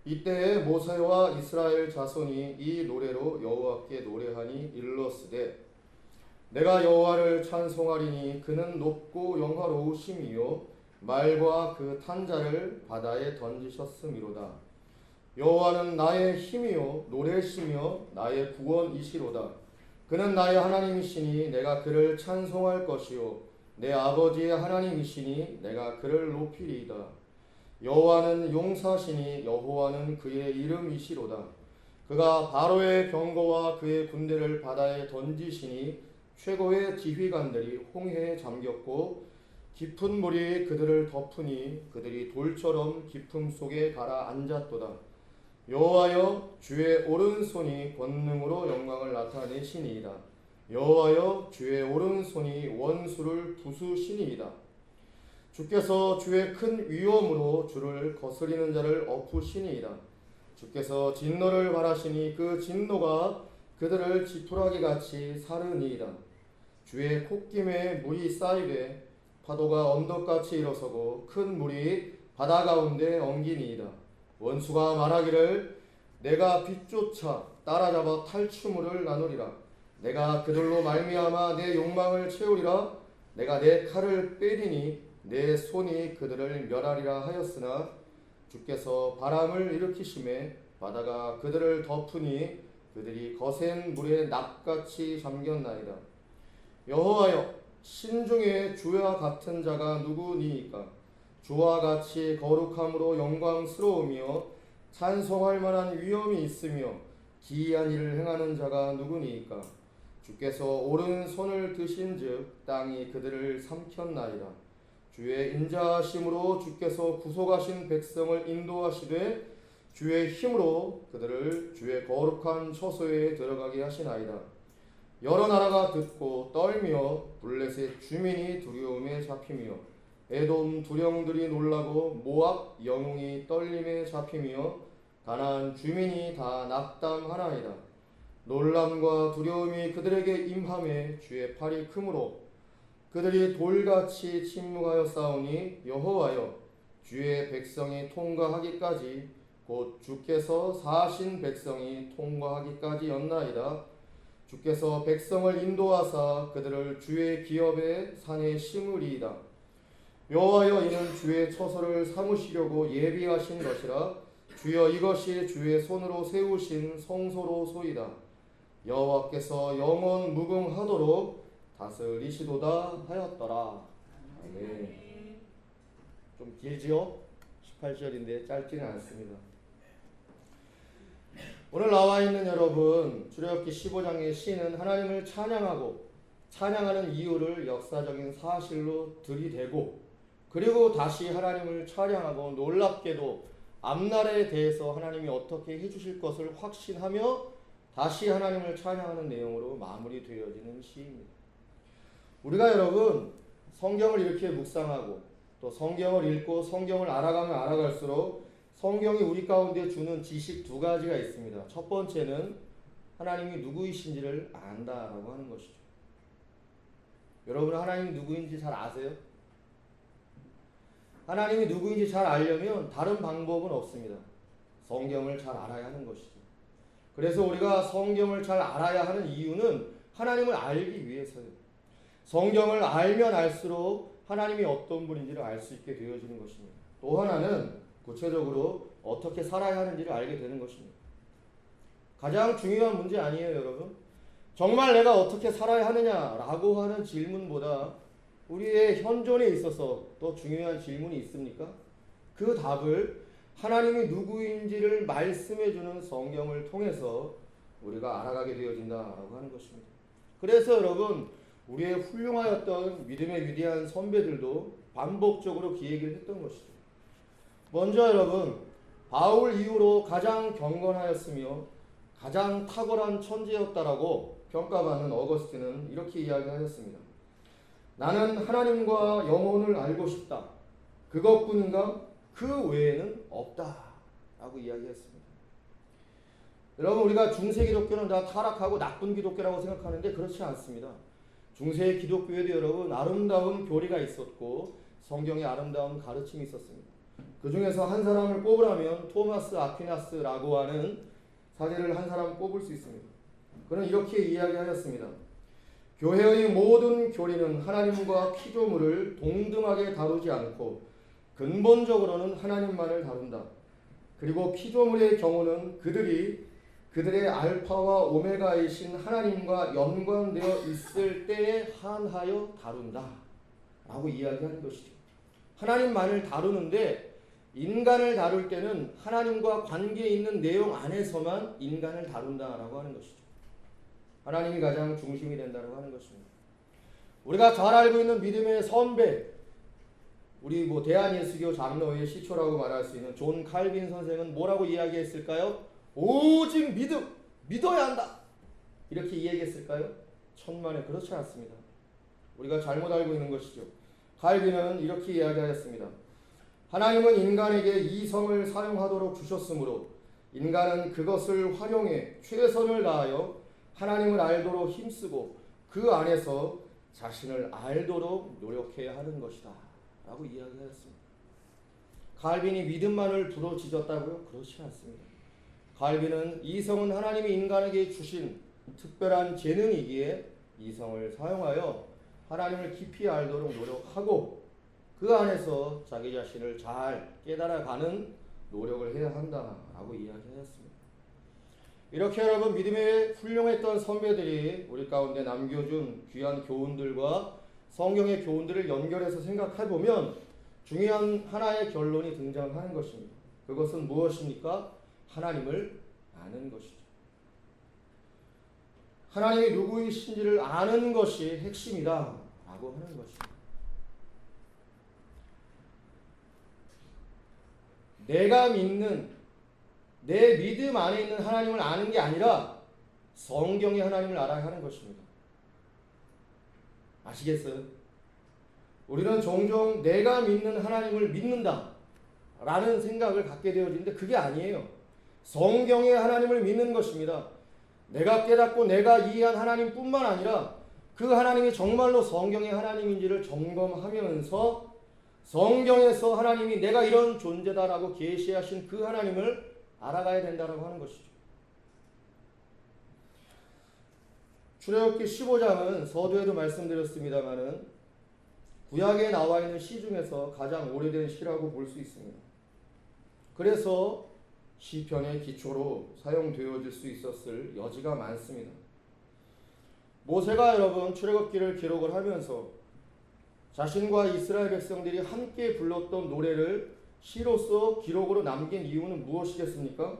이때에 모세와 이스라엘 자손이 이 노래로 여호와께 노래하니 일러스되 내가 여호와를 찬송하리니 그는 높고 영화로우심이요 말과 그 탄자를 바다에 던지셨음이로다. 여호와는 나의 힘이요 노래시며 나의 구원이시로다. 그는 나의 하나님이시니 내가 그를 찬송할 것이요 내 아버지의 하나님이시니 내가 그를 높이리이다. 여호와는 용사시니 여호와는 그의 이름이시로다. 그가 바로의 병거와 그의 군대를 바다에 던지시니 최고의 지휘관들이 홍해에 잠겼고 깊은 물이 그들을 덮으니 그들이 돌처럼 깊음 속에 가라앉았도다. 여호와여 주의 오른손이 권능으로 영광을 나타내시니이다. 여호와여 주의 오른손이 원수를 부수시니이다. 주께서 주의 큰 위엄으로 주를 거스리는 자를 엎으시니이다. 주께서 진노를 바라시니 그 진노가 그들을 지푸라기같이 사르니이다. 주의 콧김에 물이 쌓이되 파도가 언덕같이 일어서고 큰 물이 바다 가운데 엉기니이다. 원수가 말하기를 내가 빛조차 따라잡아 탈취물을 나누리라. 내가 그들로 말미암아 내 욕망을 채우리라. 내가 내 칼을 빼리니 내 손이 그들을 멸하리라 하였으나 주께서 바람을 일으키심에 바다가 그들을 덮으니 그들이 거센 물에 납같이 잠겼나이다. 여호와여 신중에 주와 같은 자가 누구니이까? 주와 같이 거룩함으로 영광스러우며 찬송할 만한 위엄이 있으며 기이한 일을 행하는 자가 누구니이까? 주께서 오른손을 드신즉 땅이 그들을 삼켰나이다. 주의 인자하심으로 주께서 구속하신 백성을 인도하시되 주의 힘으로 그들을 주의 거룩한 처소에 들어가게 하시나이다. 여러 나라가 듣고 떨며 블레셋 주민이 두려움에 잡히며 에돔 두령들이 놀라고 모압 영웅이 떨림에 잡히며 가나안 주민이 다 낙담하나이다. 놀람과 두려움이 그들에게 임함에 주의 팔이 크므로 그들이 돌같이 침묵하여 싸우니 여호와여 주의 백성이 통과하기까지 곧 주께서 사신 백성이 통과하기까지였나이다. 주께서 백성을 인도하사 그들을 주의 기업의 산에 심으리이다. 여호와여 이는 주의 처소를 삼으시려고 예비하신 것이라. 주여 이것이 주의 손으로 세우신 성소로소이다. 여호와께서 영원 무궁하도록 다스리시도다 하였더라. 네. 좀 길지요? 18절인데 짧지는 않습니다. 오늘 나와 있는 여러분, 출애굽기 15장의 시는 하나님을 찬양하고 찬양하는 이유를 역사적인 사실로 들이대고 그리고 다시 하나님을 찬양하고 놀랍게도 앞날에 대해서 하나님이 어떻게 해주실 것을 확신하며 다시 하나님을 찬양하는 내용으로 마무리되어지는 시입니다. 우리가 여러분 성경을 이렇게 묵상하고 또 성경을 읽고 성경을 알아가면 알아갈수록 성경이 우리 가운데 주는 지식 두 가지가 있습니다. 첫 번째는 하나님이 누구이신지를 안다라고 하는 것이죠. 여러분 하나님이 누구인지 잘 아세요? 하나님이 누구인지 잘 알려면 다른 방법은 없습니다. 성경을 잘 알아야 하는 것이죠. 그래서 우리가 성경을 잘 알아야 하는 이유는 하나님을 알기 위해서예요. 성경을 알면 알수록 하나님이 어떤 분인지를 알 수 있게 되어지는 것입니다. 또 하나는 구체적으로 어떻게 살아야 하는지를 알게 되는 것입니다. 가장 중요한 문제 아니에요, 여러분? 정말 내가 어떻게 살아야 하느냐라고 하는 질문보다 우리의 현존에 있어서 더 중요한 질문이 있습니까? 그 답을 하나님이 누구인지를 말씀해주는 성경을 통해서 우리가 알아가게 되어진다라고 하는 것입니다. 그래서 여러분 우리의 훌륭하였던 믿음의 위대한 선배들도 반복적으로 그 얘기를 했던 것이죠. 먼저 여러분 바울 이후로 가장 경건하였으며 가장 탁월한 천재였다라고 평가받는 어거스틴은 이렇게 이야기하였습니다. 나는 하나님과 영혼을 알고 싶다. 그것뿐인가? 그 외에는 없다. 라고 이야기했습니다. 여러분 우리가 중세 기독교는 다 타락하고 나쁜 기독교라고 생각하는데 그렇지 않습니다. 중세 기독교에도 여러분 아름다운 교리가 있었고 성경에 아름다운 가르침이 있었습니다. 그 중에서 한 사람을 꼽으라면 토마스 아퀴나스라고 하는 사제를 한 사람 꼽을 수 있습니다. 그는 이렇게 이야기하였습니다. 교회의 모든 교리는 하나님과 피조물을 동등하게 다루지 않고 근본적으로는 하나님만을 다룬다. 그리고 피조물의 경우는 그들의 알파와 오메가이신 하나님과 연관되어 있을 때에 한하여 다룬다 라고 이야기하는 것이죠. 하나님만을 다루는데 인간을 다룰 때는 하나님과 관계 있는 내용 안에서만 인간을 다룬다라고 하는 것이죠. 하나님이 가장 중심이 된다고 하는 것입니다. 우리가 잘 알고 있는 믿음의 선배, 우리 대한예수교 장로의 시초라고 말할 수 있는 존 칼빈 선생은 뭐라고 이야기했을까요? 오직 믿어야 한다. 이렇게 이야기했을까요? 천만에 그렇지 않습니다. 우리가 잘못 알고 있는 것이죠. 칼빈은 이렇게 이야기하였습니다. 하나님은 인간에게 이성을 사용하도록 주셨으므로 인간은 그것을 활용해 최선을 다하여 하나님을 알도록 힘쓰고 그 안에서 자신을 알도록 노력해야 하는 것이다 라고 이야기하였습니다. 칼빈이 믿음만을 부러지졌다고요? 그렇지 않습니다. 칼빈은 이성은 하나님이 인간에게 주신 특별한 재능이기에 이성을 사용하여 하나님을 깊이 알도록 노력하고 그 안에서 자기 자신을 잘 깨달아가는 노력을 해야 한다라고 이야기하였습니다. 이렇게 여러분 믿음에 훌륭했던 선배들이 우리 가운데 남겨준 귀한 교훈들과 성경의 교훈들을 연결해서 생각해보면 중요한 하나의 결론이 등장하는 것입니다. 그것은 무엇입니까? 하나님을 아는 것이죠. 하나님이 누구이신지를 아는 것이 핵심이다 라고 하는 것입니다. 내가 믿는 내 믿음 안에 있는 하나님을 아는 게 아니라 성경의 하나님을 알아야 하는 것입니다. 아시겠어요? 우리는 종종 내가 믿는 하나님을 믿는다 라는 생각을 갖게 되어지는데 그게 아니에요. 성경의 하나님을 믿는 것입니다. 내가 깨닫고 내가 이해한 하나님뿐만 아니라 그 하나님이 정말로 성경의 하나님인지를 점검하면서 성경에서 하나님이 내가 이런 존재다라고 계시하신 그 하나님을 알아가야 된다라고 하는 것이죠. 출애굽기 15장은 서두에도 말씀드렸습니다마는 구약에 나와 있는 시 중에서 가장 오래된 시라고 볼 수 있습니다. 그래서 시편의 기초로 사용되어질 수 있었을 여지가 많습니다. 모세가 여러분 출애굽기를 기록을 하면서 자신과 이스라엘 백성들이 함께 불렀던 노래를 시로서 기록으로 남긴 이유는 무엇이겠습니까?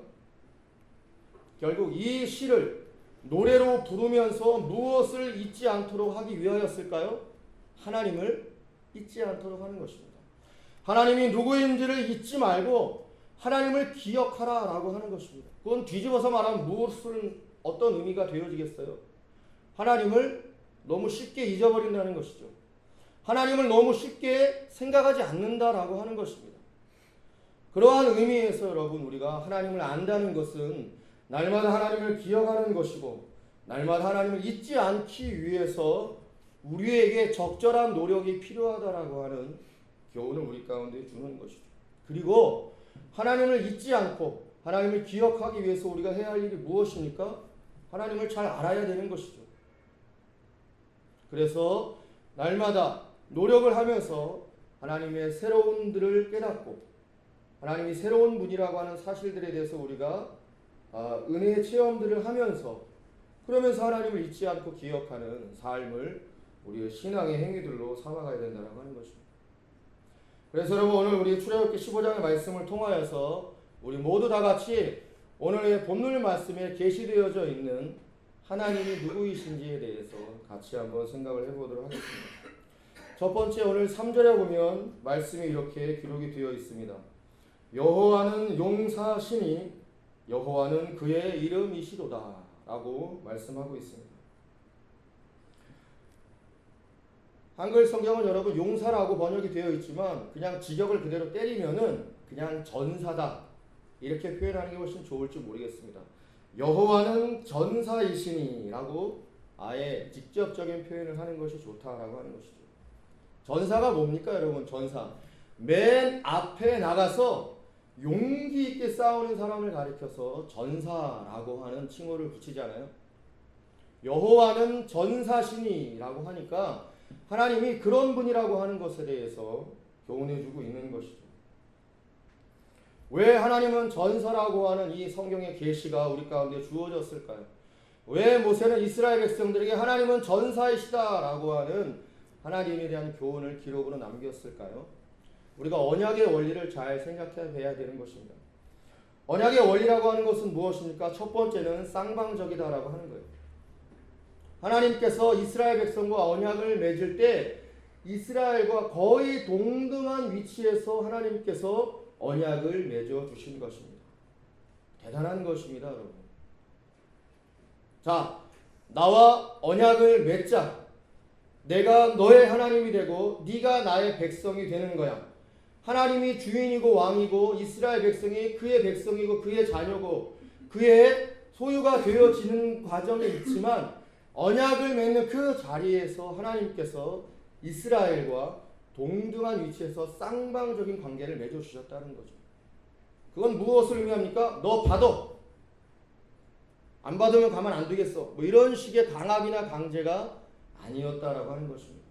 결국 이 시를 노래로 부르면서 무엇을 잊지 않도록 하기 위하였을까요? 하나님을 잊지 않도록 하는 것입니다. 하나님이 누구인지를 잊지 말고 하나님을 기억하라 라고 하는 것입니다. 그건 뒤집어서 말하면 어떤 의미가 되어지겠어요? 하나님을 너무 쉽게 잊어버린다는 것이죠. 하나님을 너무 쉽게 생각하지 않는다라고 하는 것입니다. 그러한 의미에서 여러분 우리가 하나님을 안다는 것은 날마다 하나님을 기억하는 것이고 날마다 하나님을 잊지 않기 위해서 우리에게 적절한 노력이 필요하다라고 하는 교훈을 우리 가운데 주는 것이죠. 그리고 하나님을 잊지 않고 하나님을 기억하기 위해서 우리가 해야 할 일이 무엇입니까? 하나님을 잘 알아야 되는 것이죠. 그래서 날마다 노력을 하면서 하나님의 새로운들을 깨닫고 하나님이 새로운 분이라고 하는 사실들에 대해서 우리가 은혜의 체험들을 하면서 그러면서 하나님을 잊지 않고 기억하는 삶을 우리의 신앙의 행위들로 삼아가야 된다고 하는 것입니다. 그래서 여러분 오늘 우리 출애굽기 15장의 말씀을 통하여서 우리 모두 다 같이 오늘의 본문 말씀에 계시되어져 있는 하나님이 누구이신지에 대해서 같이 한번 생각을 해보도록 하겠습니다. 첫 번째 오늘 3절에 보면 말씀이 이렇게 기록이 되어 있습니다. 여호와는 용사시니 여호와는 그의 이름이시도다 라고 말씀하고 있습니다. 한글 성경은 여러분 용사라고 번역이 되어 있지만 그냥 직역을 그대로 때리면은 그냥 전사다 이렇게 표현하는 게 훨씬 좋을지 모르겠습니다. 여호와는 전사이시니 라고 아예 직접적인 표현을 하는 것이 좋다라고 하는 것이죠. 전사가 뭡니까 여러분? 전사. 맨 앞에 나가서 용기 있게 싸우는 사람을 가리켜서 전사라고 하는 칭호를 붙이잖아요. 여호와는 전사시니라고 하니까 하나님이 그런 분이라고 하는 것에 대해서 교훈해주고 있는 것이죠. 왜 하나님은 전사라고 하는 이 성경의 계시가 우리 가운데 주어졌을까요? 왜 모세는 이스라엘 백성들에게 하나님은 전사이시다라고 하는 하나님에 대한 교훈을 기록으로 남겼을까요? 우리가 언약의 원리를 잘 생각해 봐야 되는 것입니다. 언약의 원리라고 하는 것은 무엇입니까? 첫 번째는 쌍방적이다라고 하는 거예요. 하나님께서 이스라엘 백성과 언약을 맺을 때 이스라엘과 거의 동등한 위치에서 하나님께서 언약을 맺어 주신 것입니다. 대단한 것입니다, 여러분. 자, 나와 언약을 맺자. 내가 너의 하나님이 되고 네가 나의 백성이 되는 거야. 하나님이 주인이고 왕이고 이스라엘 백성이 그의 백성이고 그의 자녀고 그의 소유가 되어지는 과정이 있지만 언약을 맺는 그 자리에서 하나님께서 이스라엘과 동등한 위치에서 쌍방적인 관계를 맺어주셨다는 거죠. 그건 무엇을 의미합니까? 너 받아. 안 받으면 가만 안 두겠어. 뭐 이런 식의 강압이나 강제가 아니었다라고 하는 것입니다.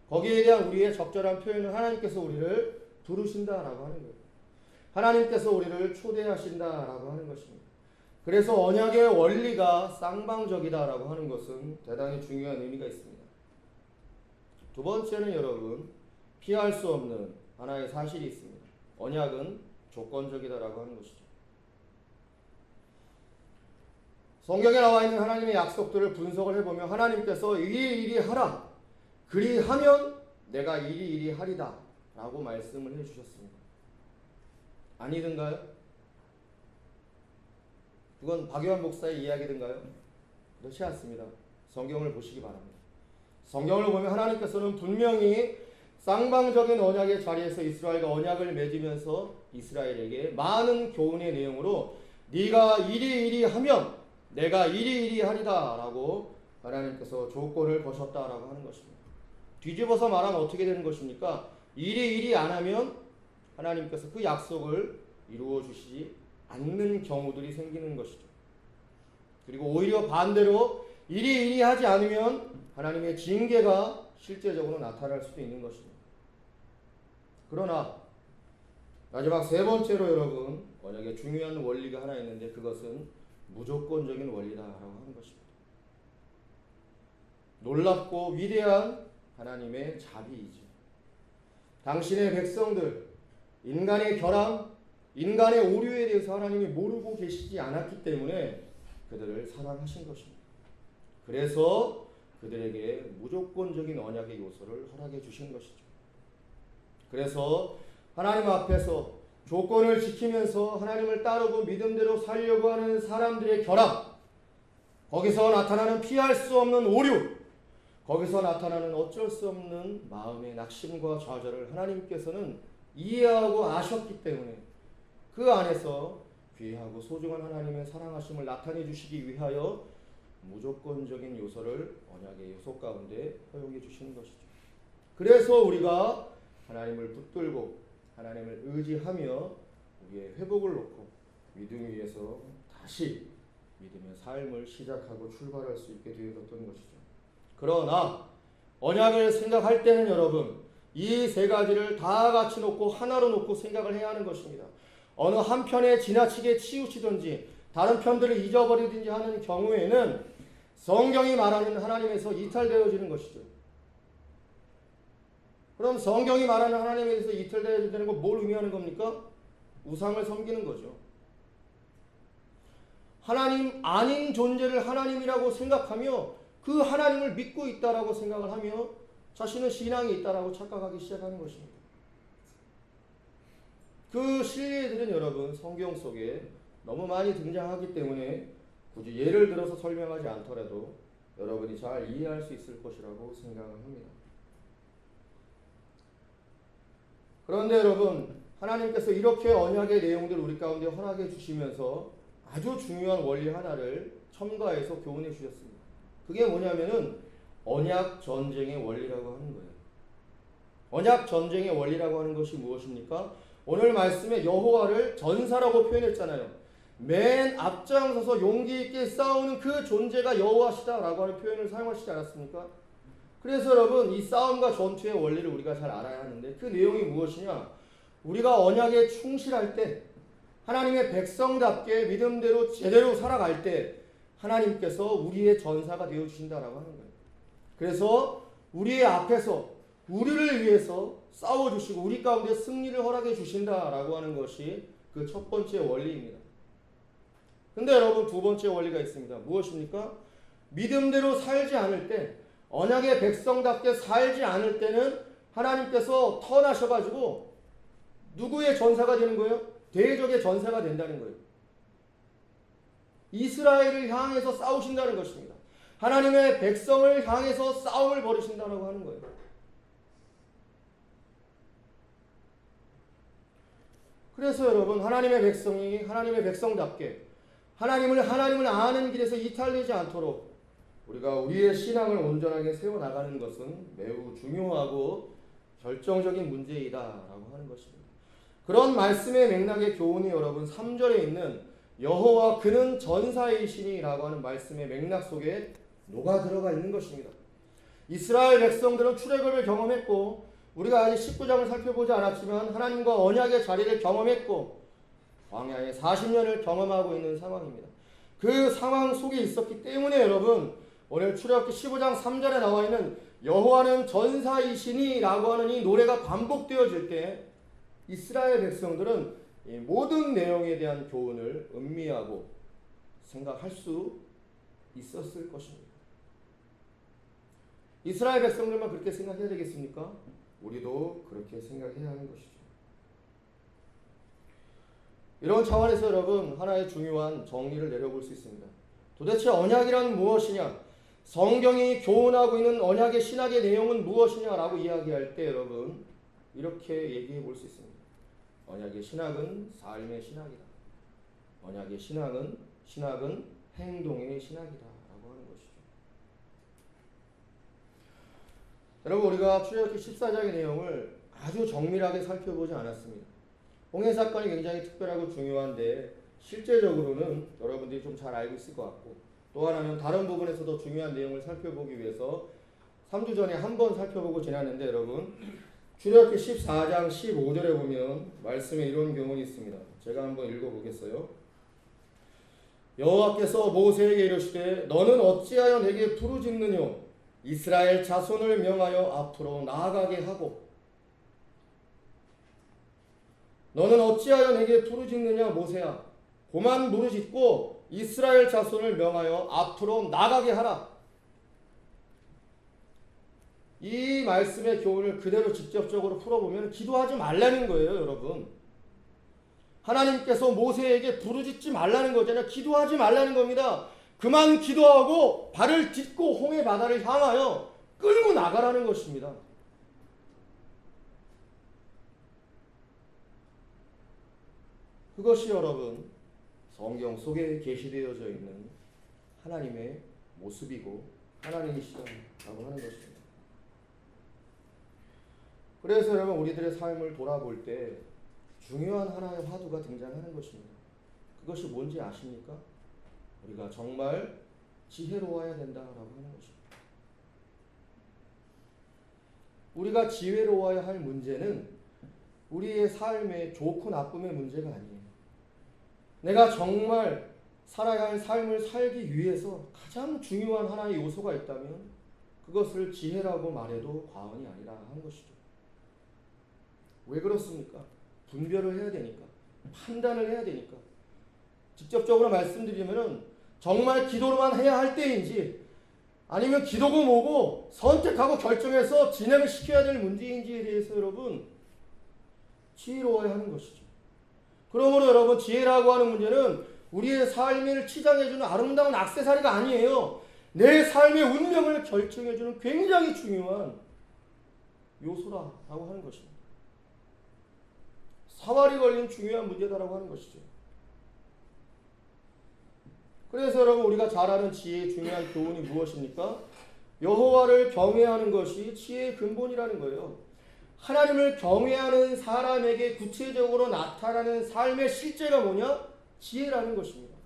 거기에 대한 우리의 적절한 표현은 하나님께서 우리를 부르신다라고 하는 거예요. 하나님께서 우리를 초대하신다라고 하는 것입니다. 그래서 언약의 원리가 쌍방적이다라고 하는 것은 대단히 중요한 의미가 있습니다. 두 번째는 여러분, 피할 수 없는 하나의 사실이 있습니다. 언약은 조건적이다라고 하는 것이죠. 성경에 나와 있는 하나님의 약속들을 분석을 해보면 하나님께서 이리 하라. 그리하면 내가 이리 하리다 라고 말씀을 해주셨습니다. 아니든가요? 그건 박유한 목사의 이야기든가요? 그렇지 않습니다. 성경을 보시기 바랍니다. 성경을 보면 하나님께서는 분명히 쌍방적인 언약의 자리에서 이스라엘과 언약을 맺으면서 이스라엘에게 많은 교훈의 내용으로 네가 이리 하면 내가 이리 하리다 라고 하나님께서 조건을 거셨다라고 하는 것입니다. 뒤집어서 말하면 어떻게 되는 것입니까? 이리 안 하면 하나님께서 그 약속을 이루어 주시지 않는 경우들이 생기는 것이죠. 그리고 오히려 반대로 이리 하지 않으면 하나님의 징계가 실제적으로 나타날 수도 있는 것입니다. 그러나 마지막 세 번째로 여러분, 언약에 중요한 원리가 하나 있는데 그것은 무조건적인 원리다라고 하는 것입니다. 놀랍고 위대한 하나님의 자비이죠. 당신의 백성들, 인간의 결함, 인간의 오류에 대해서 하나님이 모르고 계시지 않았기 때문에 그들을 사랑하신 것입니다. 그래서 그들에게 무조건적인 언약의 요소를 허락해 주신 것이죠. 그래서 하나님 앞에서 조건을 지키면서 하나님을 따르고 믿음대로 살려고 하는 사람들의 결함, 거기서 나타나는 피할 수 없는 오류, 거기서 나타나는 어쩔 수 없는 마음의 낙심과 좌절을 하나님께서는 이해하고 아셨기 때문에 그 안에서 귀하고 소중한 하나님의 사랑하심을 나타내 주시기 위하여 무조건적인 요소를 언약의 요소 가운데 허용해 주시는 것이죠. 그래서 우리가 하나님을 붙들고 하나님을 의지하며 우리의 회복을 놓고 믿음 위에서 다시 믿음의 삶을 시작하고 출발할 수 있게 되었던 것이죠. 그러나 언약을 생각할 때는 여러분, 이 세 가지를 다 같이 놓고 하나로 놓고 생각을 해야 하는 것입니다. 어느 한 편에 지나치게 치우치든지 다른 편들을 잊어버리든지 하는 경우에는 성경이 말하는 하나님에서 이탈되어지는 것이죠. 그럼 성경이 말하는 하나님에 대해서 이탈되어지는 건 뭘 의미하는 겁니까? 우상을 섬기는 거죠. 하나님 아닌 존재를 하나님이라고 생각하며 그 하나님을 믿고 있다라고 생각을 하며 자신은 신앙이 있다라고 착각하기 시작하는 것입니다. 그 실례들은 여러분 성경 속에 너무 많이 등장하기 때문에 굳이 예를 들어서 설명하지 않더라도 여러분이 잘 이해할 수 있을 것이라고 생각을 합니다. 그런데 여러분, 하나님께서 이렇게 언약의 내용들을 우리 가운데 허락해 주시면서 아주 중요한 원리 하나를 첨가해서 교훈해 주셨습니다. 그게 뭐냐면은 언약 전쟁의 원리라고 하는 거예요. 언약 전쟁의 원리라고 하는 것이 무엇입니까? 오늘 말씀에 여호와를 전사라고 표현했잖아요. 맨 앞장서서 용기 있게 싸우는 그 존재가 여호와시다라고 하는 표현을 사용하시지 않았습니까? 그래서 여러분, 이 싸움과 전투의 원리를 우리가 잘 알아야 하는데, 그 내용이 무엇이냐? 우리가 언약에 충실할 때, 하나님의 백성답게 믿음대로 제대로 살아갈 때 하나님께서 우리의 전사가 되어주신다라고 하는 거예요. 그래서 우리의 앞에서 우리를 위해서 싸워주시고 우리 가운데 승리를 허락해 주신다라고 하는 것이 그 첫 번째 원리입니다. 근데 여러분, 두 번째 원리가 있습니다. 무엇입니까? 믿음대로 살지 않을 때, 언약의 백성답게 살지 않을 때는 하나님께서 턴하셔가지고 누구의 전사가 되는 거예요? 대적의 전사가 된다는 거예요. 이스라엘을 향해서 싸우신다는 것입니다. 하나님의 백성을 향해서 싸움을 벌이신다고 하는 거예요. 그래서 여러분, 하나님의 백성이 하나님의 백성답게 하나님을 아는 길에서 이탈되지 않도록 우리가 우리의 신앙을 온전하게 세워나가는 것은 매우 중요하고 결정적인 문제이다라고 하는 것입니다. 그런 말씀의 맥락의 교훈이 여러분 3절에 있는 여호와 그는 전사이시니라고 하는 말씀의 맥락 속에 녹아 들어가 있는 것입니다. 이스라엘 백성들은 출애굽을 경험했고, 우리가 아직 19장을 살펴보지 않았지만 하나님과 언약의 자리를 경험했고 광야에 40년을 경험하고 있는 상황입니다. 그 상황 속에 있었기 때문에 여러분, 오늘 출애굽기 15장 3절에 나와 있는 여호와는 전사이시니 라고 하는 이 노래가 반복되어질 때 이스라엘 백성들은 이 모든 내용에 대한 교훈을 음미하고 생각할 수 있었을 것입니다. 이스라엘 백성들만 그렇게 생각해야 되겠습니까? 우리도 그렇게 생각해야 하는 것이죠. 이런 차원에서 여러분, 하나의 중요한 정리를 내려볼 수 있습니다. 도대체 언약이란 무엇이냐? 성경이 교훈하고 있는 언약의 신학의 내용은 무엇이냐라고 이야기할 때 여러분, 이렇게 얘기해 볼 수 있습니다. 언약의 신학은 삶의 신학이다. 언약의 신학은 행동의 신학이다 라고 하는 것이죠. 여러분, 우리가 출애굽기 14장의 내용을 아주 정밀하게 살펴보지 않았습니다. 홍해 사건이 굉장히 특별하고 중요한데 실제적으로는 여러분들이 좀 잘 알고 있을 것 같고, 또 하나는 다른 부분에서도 중요한 내용을 살펴보기 위해서 3주 전에 한 번 살펴보고 지났는데, 여러분 출애굽기 14장 15절에 보면 말씀에 이런 경우가 있습니다. 제가 한번 읽어보겠어요. 여호와께서 모세에게 이르시되 너는 어찌하여 내게 부르짖느뇨? 이스라엘 자손을 명하여 앞으로 나아가게 하고. 너는 어찌하여 내게 부르짖느냐 모세야? 고만 부르짖고 이스라엘 자손을 명하여 앞으로 나가게 하라. 이 말씀의 교훈을 그대로 직접적으로 풀어보면 기도하지 말라는 거예요, 여러분. 하나님께서 모세에게 부르짖지 말라는 거잖아요. 기도하지 말라는 겁니다. 그만 기도하고 발을 딛고 홍해 바다를 향하여 끌고 나가라는 것입니다. 그것이 여러분 성경 속에 계시되어져 있는 하나님의 모습이고 하나님이시다라고 하는 것입니다. 그래서 여러분, 우리들의 삶을 돌아볼 때 중요한 하나의 화두가 등장하는 것입니다. 그것이 뭔지 아십니까? 우리가 정말 지혜로워야 된다라고 하는 것입니다. 우리가 지혜로워야 할 문제는 우리의 삶의 좋고 나쁨의 문제가 아니에요. 내가 정말 살아야 할 삶을 살기 위해서 가장 중요한 하나의 요소가 있다면 그것을 지혜라고 말해도 과언이 아니라 하는 것이죠. 왜 그렇습니까? 분별을 해야 되니까, 판단을 해야 되니까. 직접적으로 말씀드리면은 정말 기도로만 해야 할 때인지, 아니면 기도고 뭐고 선택하고 결정해서 진행을 시켜야 될 문제인지에 대해서 여러분 지혜로워야 하는 것이죠. 그러므로 여러분, 지혜라고 하는 문제는 우리의 삶을 치장해주는 아름다운 액세서리가 아니에요. 내 삶의 운명을 결정해주는 굉장히 중요한 요소라고 하는 것입니다. 사활이 걸린 중요한 문제다라고 하는 것이죠. 그래서 여러분, 우리가 잘 아는 지혜의 중요한 교훈이 무엇입니까? 여호와를 경외하는 것이 지혜의 근본이라는 거예요. 하나님을 경외하는 사람에게 구체적으로 나타나는 삶의 실제가 뭐냐? 지혜라는 것입니다.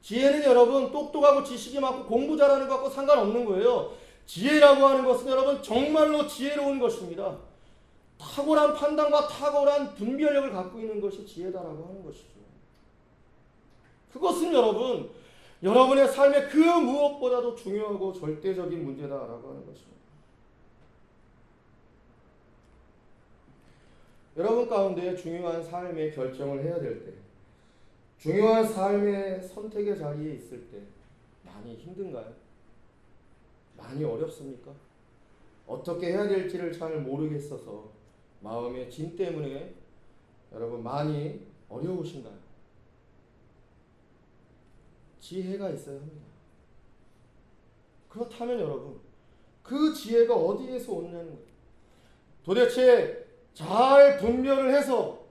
지혜는 여러분 똑똑하고 지식이 많고 공부 잘하는 것과 상관없는 거예요. 지혜라고 하는 것은 여러분 정말로 지혜로운 것입니다. 탁월한 판단과 탁월한 분별력을 갖고 있는 것이 지혜다라고 하는 것이죠. 그것은 여러분의 삶의 그 무엇보다도 중요하고 절대적인 문제다라고 하는 것입니다. 여러분 가운데 중요한 삶의 결정을 해야 될 때, 중요한 삶의 선택의 자리에 있을 때 많이 힘든가요? 많이 어렵습니까? 어떻게 해야 될지를 잘 모르겠어서 마음의 짐 때문에 여러분 많이 어려우신가요? 지혜가 있어야 합니다. 그렇다면 여러분, 그 지혜가 어디에서 오느냐는 거예요. 도대체 잘 분별을 해서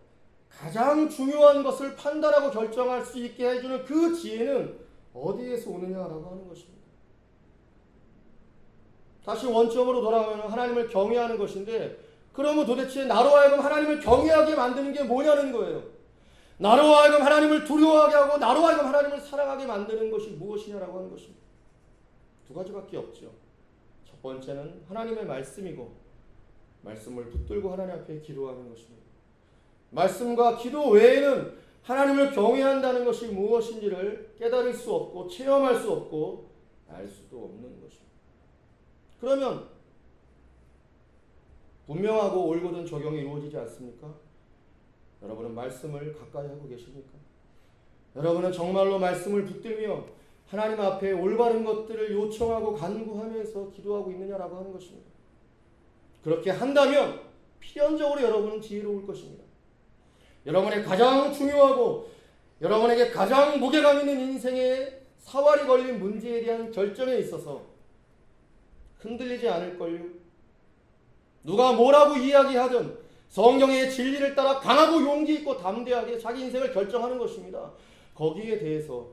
가장 중요한 것을 판단하고 결정할 수 있게 해주는 그 지혜는 어디에서 오느냐라고 하는 것입니다. 다시 원점으로 돌아가면 하나님을 경외하는 것인데, 그러면 도대체 나로 하여금 하나님을 경외하게 만드는 게 뭐냐는 거예요. 나로 하여금 하나님을 두려워하게 하고 나로 하여금 하나님을 사랑하게 만드는 것이 무엇이냐라고 하는 것입니다. 두 가지밖에 없죠. 첫 번째는 하나님의 말씀이고, 말씀을 붙들고 하나님 앞에 기도하는 것입니다. 말씀과 기도 외에는 하나님을 경외한다는 것이 무엇인지를 깨달을 수 없고 체험할 수 없고 알 수도 없는 것입니다. 그러면 분명하고 올곧은 적용이 이루어지지 않습니까? 여러분은 말씀을 가까이 하고 계십니까? 여러분은 정말로 말씀을 붙들며 하나님 앞에 올바른 것들을 요청하고 간구하면서 기도하고 있느냐라고 하는 것입니다. 그렇게 한다면 필연적으로 여러분은 지혜로울 것입니다. 여러분의 가장 중요하고 여러분에게 가장 무게감 있는 인생의 사활이 걸린 문제에 대한 결정에 있어서 흔들리지 않을걸요. 누가 뭐라고 이야기하든 성경의 진리를 따라 강하고 용기 있고 담대하게 자기 인생을 결정하는 것입니다. 거기에 대해서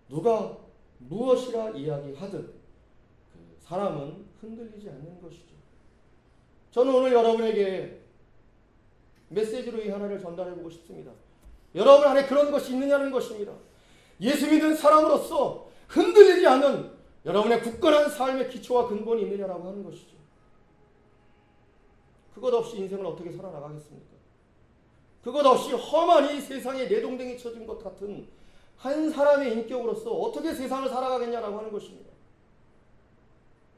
누가 무엇이라 이야기하든 그 사람은 흔들리지 않는 것이죠. 저는 오늘 여러분에게 메시지로 이 하나를 전달해보고 싶습니다. 여러분 안에 그런 것이 있느냐는 것입니다. 예수 믿는 사람으로서 흔들리지 않는 여러분의 굳건한 삶의 기초와 근본이 있느냐라고 하는 것이죠. 그것 없이 인생을 어떻게 살아나가겠습니까? 그것 없이 험한 이 세상에 내동댕이 쳐진 것 같은 한 사람의 인격으로서 어떻게 세상을 살아가겠냐라고 하는 것입니다.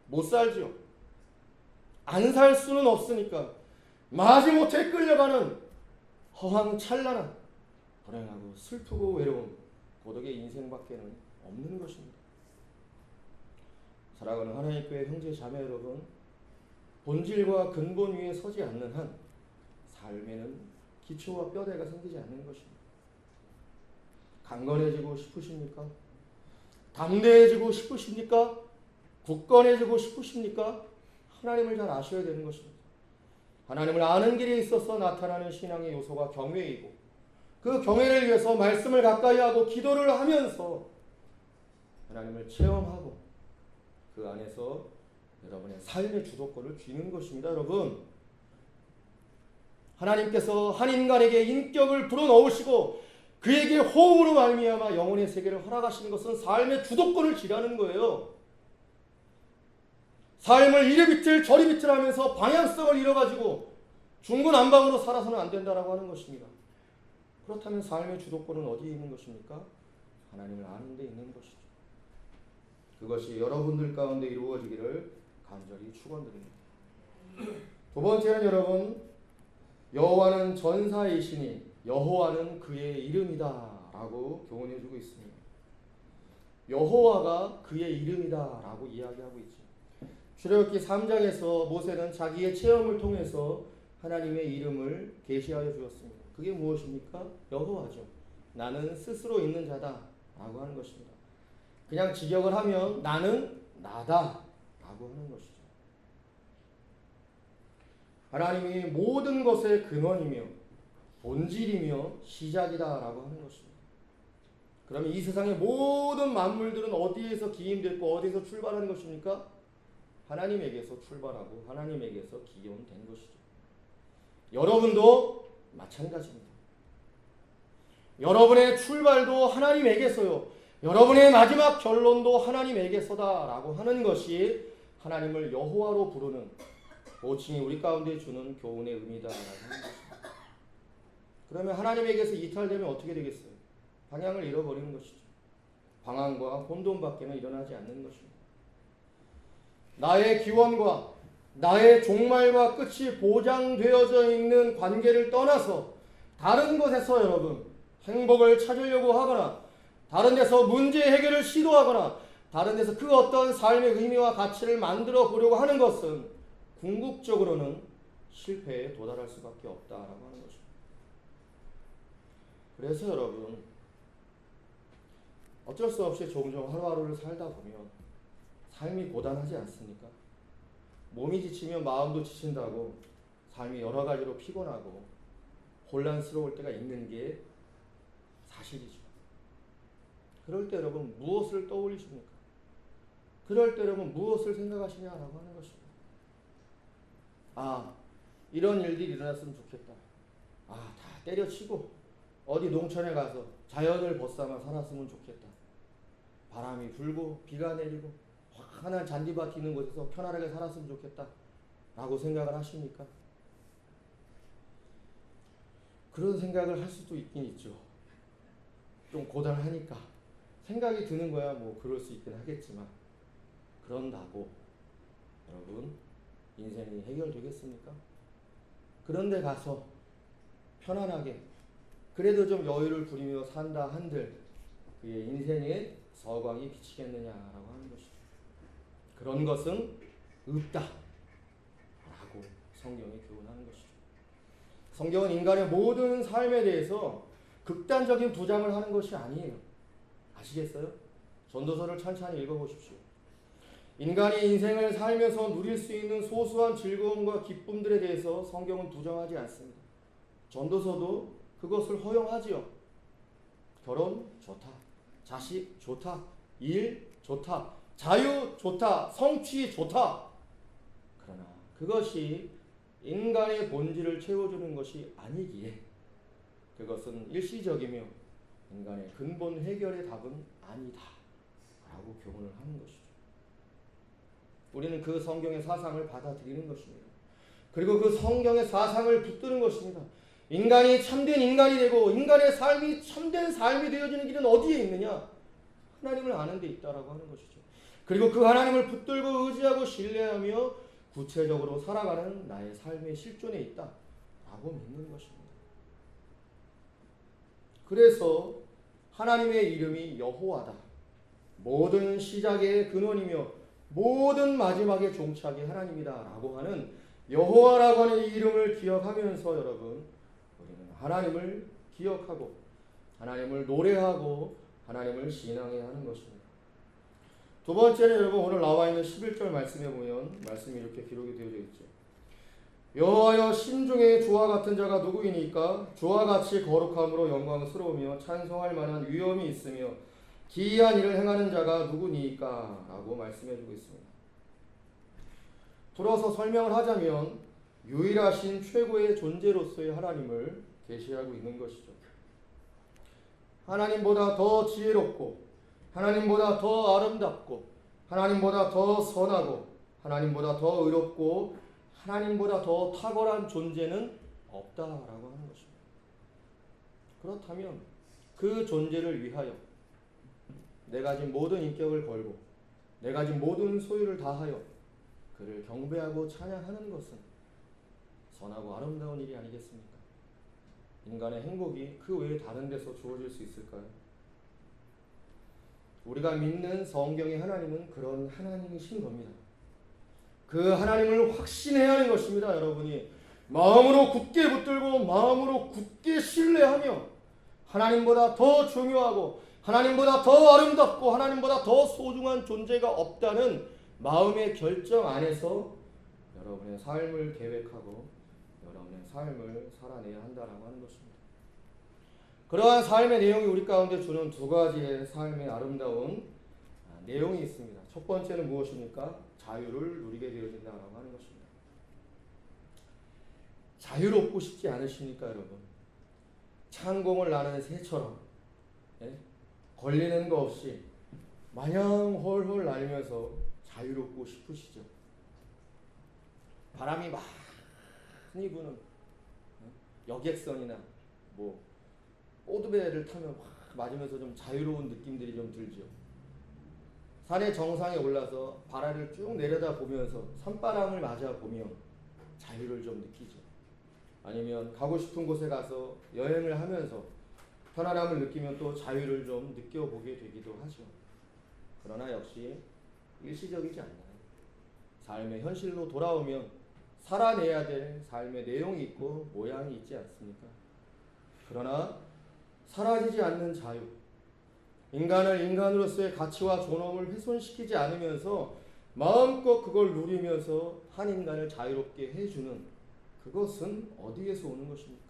못 살죠. 안 살 수는 없으니까 마지못해 끌려가는 허황찬란한 불행하고 슬프고 외로운 고독의 인생밖에는 없는 것입니다. 사랑하는 하나님 교회 형제 자매 여러분, 본질과 근본 위에 서지 않는 한 삶에는 기초와 뼈대가 생기지 않는 것입니다. 강건해지고 싶으십니까? 담대해지고 싶으십니까? 굳건해지고 싶으십니까? 하나님을 잘 아셔야 되는 것입니다. 하나님을 아는 길에 있어서 나타나는 신앙의 요소가 경외이고, 그 경외를 위해서 말씀을 가까이 하고 기도를 하면서 하나님을 체험하고 그 안에서 여러분의 삶의 주도권을 쥐는 것입니다. 여러분, 하나님께서 한 인간에게 인격을 불어넣으시고 그에게 호흡으로 말미암아 영혼의 세계를 허락하시는 것은 삶의 주도권을 쥐라는 거예요. 삶을 이리 비틀 저리 비틀 하면서 방향성을 잃어가지고 중구난방으로 살아서는 안 된다라고 하는 것입니다. 그렇다면 삶의 주도권은 어디에 있는 것입니까? 하나님을 아는 데 있는 것이죠. 그것이 여러분들 가운데 이루어지기를 간절히 축원드립니다. 두 번째는 여러분, 여호와는 전사이시니 여호와는 그의 이름이다 라고 교훈해주고 있습니다. 여호와가 그의 이름이다 라고 이야기하고 있죠. 출애굽기 3장에서 모세는 자기의 체험을 통해서 하나님의 이름을 계시하여 주었습니다. 그게 무엇입니까? 여호와죠. 나는 스스로 있는 자다 라고 하는 것입니다. 그냥 직역을 하면 나는 나다 라고 하는 것이죠. 하나님이 모든 것의 근원이며 본질이며 시작이다 라고 하는 것입니다. 그러면 이 세상의 모든 만물들은 어디에서 기인됐고 어디에서 출발하는 것입니까? 하나님에게서 출발하고 하나님에게서 기원된 것이죠. 여러분도 마찬가지입니다. 여러분의 출발도 하나님에게서요. 여러분의 마지막 결론도 하나님에게서다라고 하는 것이 하나님을 여호와로 부르는 호칭이 우리 가운데 주는 교훈의 의미다라고 하는 것입니다. 그러면 하나님에게서 이탈되면 어떻게 되겠어요? 방향을 잃어버리는 것이죠. 방황과 혼돈밖에는 일어나지 않는 것입니다. 나의 기원과 나의 종말과 끝이 보장되어져 있는 관계를 떠나서 다른 곳에서 여러분 행복을 찾으려고 하거나 다른 데서 문제 해결을 시도하거나 다른 데서 그 어떤 삶의 의미와 가치를 만들어 보려고 하는 것은 궁극적으로는 실패에 도달할 수밖에 없다라고 하는 것입니다. 그래서 여러분 어쩔 수 없이 종종 하루하루를 살다 보면 삶이 고단하지 않습니까? 몸이 지치면 마음도 지친다고 삶이 여러 가지로 피곤하고 혼란스러울 때가 있는 게 사실이죠. 그럴 때 여러분 무엇을 떠올리십니까? 그럴 때 여러분 무엇을 생각하시냐라고 하는 것입니다. 아, 이런 일들이 일어났으면 좋겠다. 아, 다 때려치고 어디 농촌에 가서 자연을 벗삼아 살았으면 좋겠다. 바람이 불고 비가 내리고 환한 잔디밭 있는 곳에서 편안하게 살았으면 좋겠다 라고 생각을 하십니까? 그런 생각을 할 수도 있긴 있죠. 좀 고단하니까 생각이 드는 거야 뭐 그럴 수 있긴 하겠지만 그런다고 여러분 인생이 해결되겠습니까? 그런데 가서 편안하게 그래도 좀 여유를 부리며 산다 한들 그의 인생에 서광이 비치겠느냐라고 하는 것이죠. 그런 것은 없다 라고 성경이 교훈하는 것이죠. 성경은 인간의 모든 삶에 대해서 극단적인 부장을 하는 것이 아니에요. 아시겠어요? 전도서를 찬찬히 읽어보십시오. 인간이 인생을 살면서 누릴 수 있는 소소한 즐거움과 기쁨들에 대해서 성경은 부정하지 않습니다. 전도서도 그것을 허용하지요. 결혼 좋다, 자식 좋다, 일 좋다, 자유 좋다, 성취 좋다. 그러나 그것이 인간의 본질을 채워주는 것이 아니기에 그것은 일시적이며 인간의 근본 해결의 답은 아니다 라고 교훈을 하는 것이죠. 우리는 그 성경의 사상을 받아들이는 것입니다. 그리고 그 성경의 사상을 붙드는 것입니다. 인간이 참된 인간이 되고 인간의 삶이 참된 삶이 되어지는 길은 어디에 있느냐? 하나님을 아는 데 있다라고 하는 것이죠. 그리고 그 하나님을 붙들고 의지하고 신뢰하며 구체적으로 살아가는 나의 삶의 실존에 있다라고 믿는 것입니다. 그래서 하나님의 이름이 여호와다. 모든 시작의 근원이며 모든 마지막의 종착이 하나님이다 라고 하는 여호와라고 하는 이 이름을 기억하면서 여러분 우리는 하나님을 기억하고 하나님을 노래하고 하나님을 신앙해야 하는 것입니다. 두 번째는 여러분 오늘 나와 있는 11절 말씀에 보면 말씀이 이렇게 기록이 되어져 있죠. 여호와여 신중에 주와 같은 자가 누구이니까? 주와 같이 거룩함으로 영광스러우며 찬송할 만한 위엄이 있으며 기이한 일을 행하는 자가 누구니까? 라고 말씀해주고 있습니다. 풀어서 설명을 하자면 유일하신 최고의 존재로서의 하나님을 계시하고 있는 것이죠. 하나님보다 더 지혜롭고 하나님보다 더 아름답고 하나님보다 더 선하고 하나님보다 더 의롭고 하나님보다 더 탁월한 존재는 없다라고 하는 것입니다. 그렇다면 그 존재를 위하여 내가 가진 모든 인격을 걸고 내가 가진 모든 소유를 다하여 그를 경배하고 찬양하는 것은 선하고 아름다운 일이 아니겠습니까? 인간의 행복이 그 외에 다른 데서 주어질 수 있을까요? 우리가 믿는 성경의 하나님은 그런 하나님이신 겁니다. 그 하나님을 확신해야 하는 것입니다. 여러분이 마음으로 굳게 붙들고 마음으로 굳게 신뢰하며 하나님보다 더 중요하고 하나님보다 더 아름답고 하나님보다 더 소중한 존재가 없다는 마음의 결정 안에서 여러분의 삶을 계획하고 여러분의 삶을 살아내야 한다라고 하는 것입니다. 그러한 삶의 내용이 우리 가운데 주는 두 가지의 삶의 아름다운 내용이 있습니다. 첫 번째는 무엇입니까? 자유를 누리게 되어진다라고 하는 것입니다. 자유롭고 싶지 않으십니까, 여러분? 창공을 나는 새처럼 걸리는 거 없이 마냥 헐헐 날면서 자유롭고 싶으시죠? 바람이 많이 부는 여객선이나 뭐 오드배를 타면 막 맞으면서 좀 자유로운 느낌들이 좀 들죠. 산의 정상에 올라서 바다를 쭉 내려다 보면서 산바람을 맞아 보면 자유를 좀 느끼죠. 아니면 가고 싶은 곳에 가서 여행을 하면서 편안함을 느끼면 또 자유를 좀 느껴보게 되기도 하죠. 그러나 역시 일시적이지 않나요? 삶의 현실로 돌아오면 살아내야 될 삶의 내용이 있고 모양이 있지 않습니까? 그러나 사라지지 않는 자유, 인간을 인간으로서의 가치와 존엄을 훼손시키지 않으면서 마음껏 그걸 누리면서 한 인간을 자유롭게 해주는 그것은 어디에서 오는 것입니까?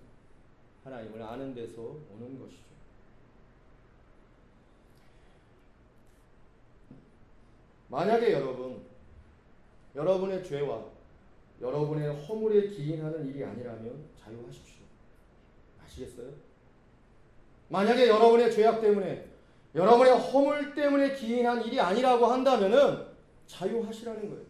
하나님을 아는 데서 오는 것이죠. 만약에 여러분의 죄와 여러분의 허물에 기인하는 일이 아니라면 자유하십시오. 아시겠어요? 만약에 여러분의 죄악 때문에 여러분의 허물 때문에 기인한 일이 아니라고 한다면은 자유하시라는 거예요.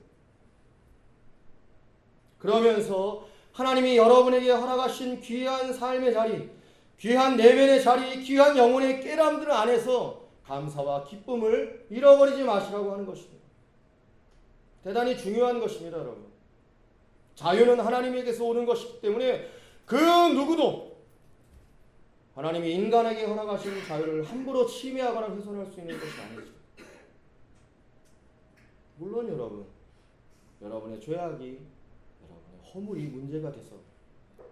그러면서 하나님이 여러분에게 허락하신 귀한 삶의 자리, 귀한 내면의 자리, 귀한 영혼의 깨달음들 안에서 감사와 기쁨을 잃어버리지 마시라고 하는 것입니다. 대단히 중요한 것입니다, 여러분. 자유는 하나님에게서 오는 것이기 때문에 그 누구도 하나님이 인간에게 허락하신 자유를 함부로 침해하거나 훼손할 수 있는 것이 아니죠. 물론 여러분의 죄악이 여러분의 허물이 문제가 돼서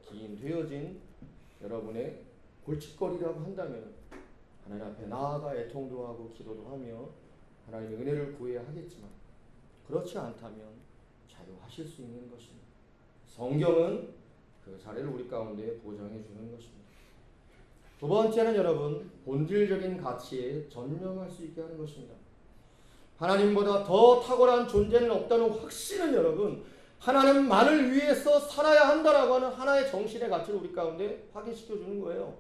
기인되어진 여러분의 골칫거리라고 한다면 하나님 앞에 나아가 애통도 하고 기도도 하며 하나님의 은혜를 구해야 하겠지만 그렇지 않다면 자유하실 수 있는 것입니다. 성경은 그 자리를 우리 가운데 보장해 주는 것입니다. 두 번째는 여러분, 본질적인 가치에 전념할 수 있게 하는 것입니다. 하나님보다 더 탁월한 존재는 없다는 확신은 여러분, 하나님만을 위해서 살아야 한다라고 하는 하나의 정신의 가치를 우리 가운데 확인시켜 주는 거예요.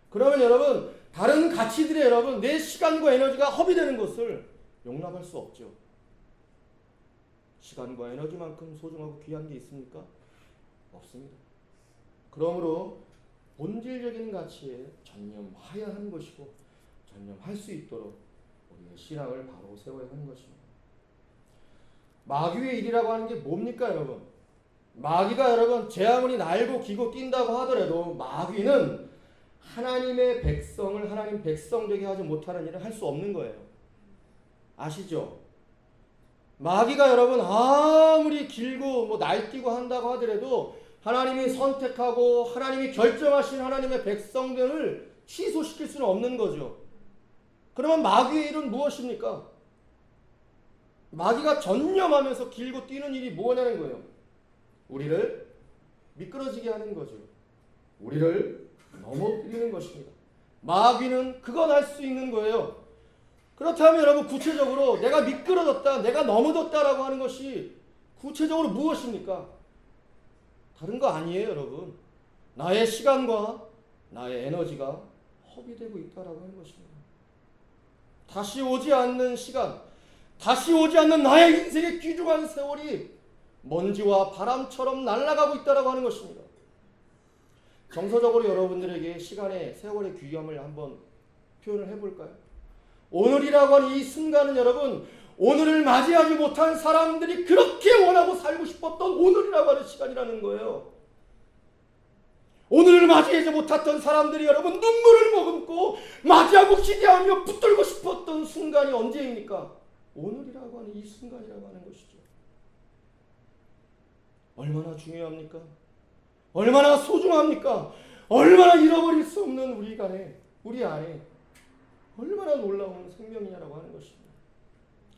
그러면 여러분, 다른 가치들에 여러분, 내 시간과 에너지가 허비되는 것을 용납할 수 없죠. 시간과 에너지만큼 소중하고 귀한 게 있습니까? 없습니다. 그러므로 본질적인 가치에 전념해야 하는 것이고 전념할 수 있도록 우리의 신앙을 바로 세워야 하는 것입니다. 마귀의 일이라고 하는 게 뭡니까, 여러분? 마귀가 여러분 제 아무리 날고 기고 뛴다고 하더라도 마귀는 하나님의 백성을 하나님 백성 되게 하지 못하는 일을 할 수 없는 거예요. 아시죠? 마귀가 여러분 아무리 길고 날뛰고 한다고 하더라도 하나님이 선택하고 하나님이 결정하신 하나님의 백성들을 취소시킬 수는 없는 거죠. 그러면 마귀의 일은 무엇입니까? 마귀가 전념하면서 길고 뛰는 일이 뭐냐는 거예요. 우리를 미끄러지게 하는 거죠. 우리를 넘어뜨리는 것입니다. 마귀는 그건 할 수 있는 거예요. 그렇다면 여러분 구체적으로 내가 미끄러졌다, 내가 넘어졌다라고 하는 것이 구체적으로 무엇입니까? 다른 거 아니에요, 여러분. 나의 시간과 나의 에너지가 허비되고 있다라고 하는 것입니다. 다시 오지 않는 시간, 다시 오지 않는 나의 인생의 귀중한 세월이 먼지와 바람처럼 날아가고 있다라고 하는 것입니다. 정서적으로 여러분들에게 시간의 세월의 귀함을 한번 표현을 해볼까요? 오늘이라고 하는 이 순간은 여러분, 오늘을 맞이하지 못한 사람들이 그렇게 원하고 살고 싶었던 오늘이라고 하는 시간이라는 거예요. 오늘을 맞이하지 못했던 사람들이 여러분 눈물을 머금고 맞이하고 기대하며 붙들고 싶었던 순간이 언제입니까? 오늘이라고 하는 이 순간이라고 하는 것이죠. 얼마나 중요합니까? 얼마나 소중합니까? 얼마나 잃어버릴 수 없는 우리 안에 얼마나 놀라운 생명이냐라고 하는 것입니다.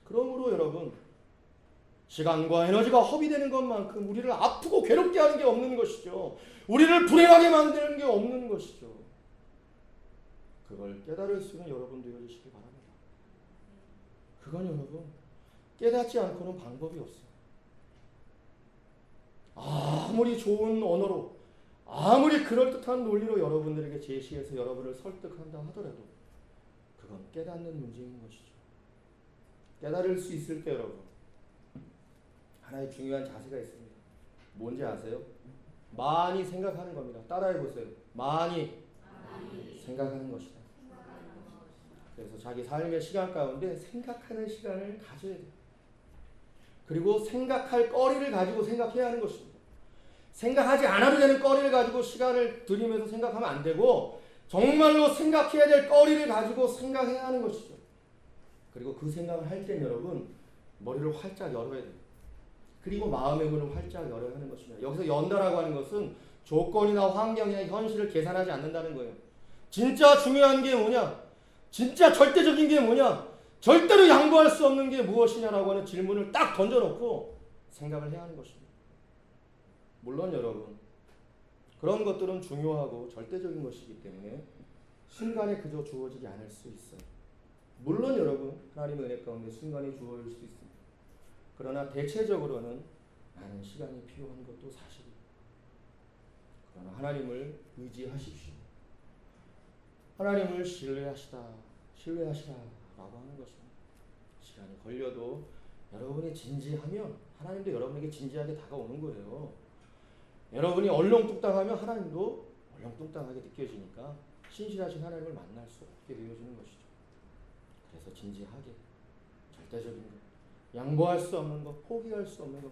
그러므로 여러분, 시간과 에너지가 허비되는 것만큼 우리를 아프고 괴롭게 하는 게 없는 것이죠. 우리를 불행하게 만드는 게 없는 것이죠. 그걸 깨달을 수 있는 여러분 되어주시기 바랍니다. 그건 여러분 깨닫지 않고는 방법이 없어요. 아무리 좋은 언어로 아무리 그럴듯한 논리로 여러분들에게 제시해서 여러분을 설득한다 하더라도 그건 깨닫는 문제인 것이죠. 깨달을 수 있을 때 여러분 하나의 중요한 자세가 있습니다. 뭔지 아세요? 많이 생각하는 겁니다. 따라해 보세요. 많이 생각하는 것이다. 그래서 자기 삶의 시간 가운데 생각하는 시간을 가져야 돼요. 그리고 생각할 거리를 가지고 생각해야 하는 것입니다. 생각하지 않아도 되는 거리를 가지고 시간을 들이면서 생각하면 안 되고 정말로 생각해야 될 거리를 가지고 생각해야 하는 것이죠. 그리고 그 생각을 할 땐 여러분 머리를 활짝 열어야 돼요. 그리고 마음의 문을 활짝 열어야 하는 것입니다. 여기서 연다라고 하는 것은 조건이나 환경이나 현실을 계산하지 않는다는 거예요. 진짜 중요한 게 뭐냐? 진짜 절대적인 게 뭐냐? 절대로 양보할 수 없는 게 무엇이냐라고 하는 질문을 딱 던져놓고 생각을 해야 하는 것입니다. 물론 여러분 그런 것들은 중요하고 절대적인 것이기 때문에 순간에 그저 주어지지 않을 수 있어요. 물론 여러분 하나님의 은혜 가운데 순간에 주어질 수 있습니다. 그러나 대체적으로는 많은 시간이 필요한 것도 사실입니다. 그러나 하나님을 의지하십시오. 하나님을 신뢰하시라라고 하는 것입니다. 시간이 걸려도 여러분이 진지하면 하나님도 여러분에게 진지하게 다가오는 거예요. 여러분이 얼렁뚱땅하면 하나님도 얼렁뚱땅하게 느껴지니까 신실하신 하나님을 만날 수 없게 되어지는 것이죠. 그래서 진지하게 절대적인 것, 양보할 수 없는 것, 포기할 수 없는 것,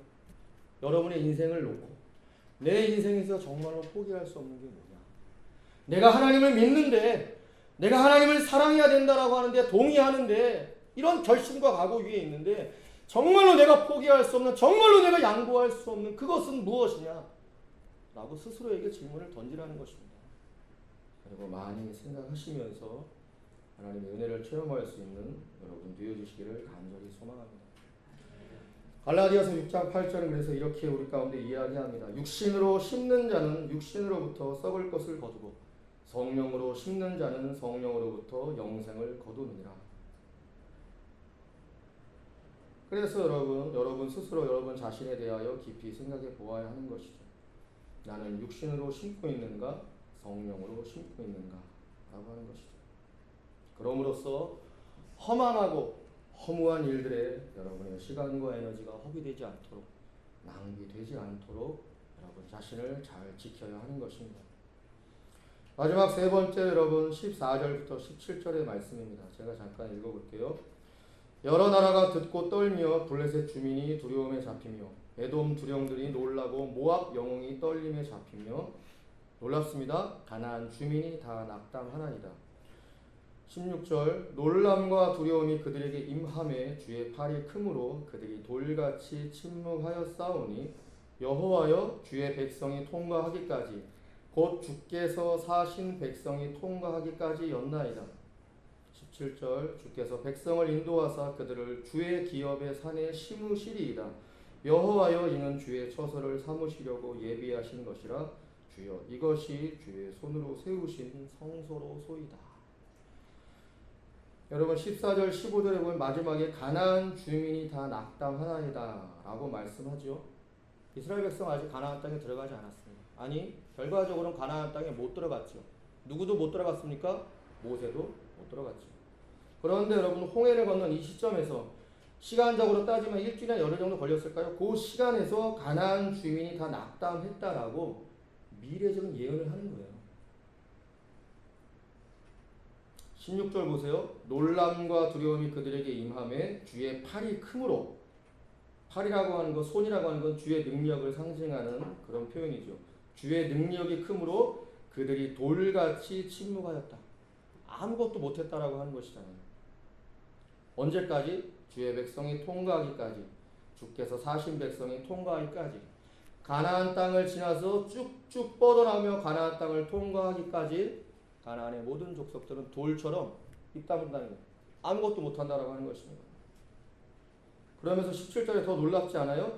여러분의 인생을 놓고 내 인생에서 정말로 포기할 수 없는 게 뭐냐? 내가 하나님을 믿는데 내가 하나님을 사랑해야 된다라고 하는데 동의하는데 이런 결심과 각오 위에 있는데 정말로 내가 포기할 수 없는, 정말로 내가 양보할 수 없는 그것은 무엇이냐? 라고 스스로에게 질문을 던지라는 것입니다. 그리고 많이 생각하시면서 하나님의 은혜를 체험할 수 있는 여러분 되어주시기를 간절히 소망합니다. 갈라디아서 6장 8절은 그래서 이렇게 우리 가운데 이야기합니다. 육신으로 심는 자는 육신으로부터 썩을 것을 거두고 성령으로 심는 자는 성령으로부터 영생을 거두느니라. 그래서 여러분 스스로 여러분 자신에 대하여 깊이 생각해 보아야 하는 것이죠. 나는 육신으로 심고 있는가 성령으로 심고 있는가 라고 하는 것이죠. 그럼으로써 허망하고 허무한 일들에 여러분의 시간과 에너지가 허비되지 않도록 낭비되지 않도록 여러분 자신을 잘 지켜야 하는 것입니다. 마지막 세 번째 여러분 14절부터 17절의 말씀입니다. 제가 잠깐 읽어볼게요. 여러 나라가 듣고 떨며 블레셋 주민이 두려움에 잡히며 에돔 두령들이 놀라고 모압 영웅이 떨림에 잡히며 놀랍습니다. 가나안 주민이 다 낙담하나이다. 16절 놀람과 두려움이 그들에게 임함에 주의 팔이 크므로 그들이 돌같이 침묵하여 싸우니 여호와여 주의 백성이 통과하기까지 곧 주께서 사신 백성이 통과하기까지 였나이다. 17절 주께서 백성을 인도하사 그들을 주의 기업의 산에 심으시리이다. 여호와여 이는 주의 처소를 삼으시려고 예비하신 것이라. 주여 이것이 주의 손으로 세우신 성소로소이다. 여러분 14절 15절에 보면 마지막에 가나안 주민이 다 낙담하나이다 라고 말씀하죠. 이스라엘 백성 아직 가나안 땅에 들어가지 않았습니다. 아니 결과적으로는 가나안 땅에 못 들어갔죠. 누구도 못 들어갔습니까? 모세도 못 들어갔죠. 그런데 여러분 홍해를 건넌 이 시점에서 시간적으로 따지면 일주일이나 열흘 정도 걸렸을까요? 그 시간에서 가나안 주민이 다 낙담했다라고 미래적인 예언을 하는 거예요. 16절 보세요. 놀람과 두려움이 그들에게 임함에 주의 팔이 크므로, 팔이라고 하는 것, 손이라고 하는 건 주의 능력을 상징하는 그런 표현이죠. 주의 능력이 크므로 그들이 돌같이 침묵하였다. 아무것도 못했다라고 하는 것이잖아요. 언제까지? 주의 백성이 통과하기까지, 주께서 사신 백성이 통과하기까지, 가나안 땅을 지나서 쭉쭉 뻗어나오며 가나안 땅을 통과하기까지 가나안의 모든 족속들은 돌처럼 입 다문다는 거예요. 아무것도 못한다라고 하는 것입니다. 그러면서 17절에 더 놀랍지 않아요?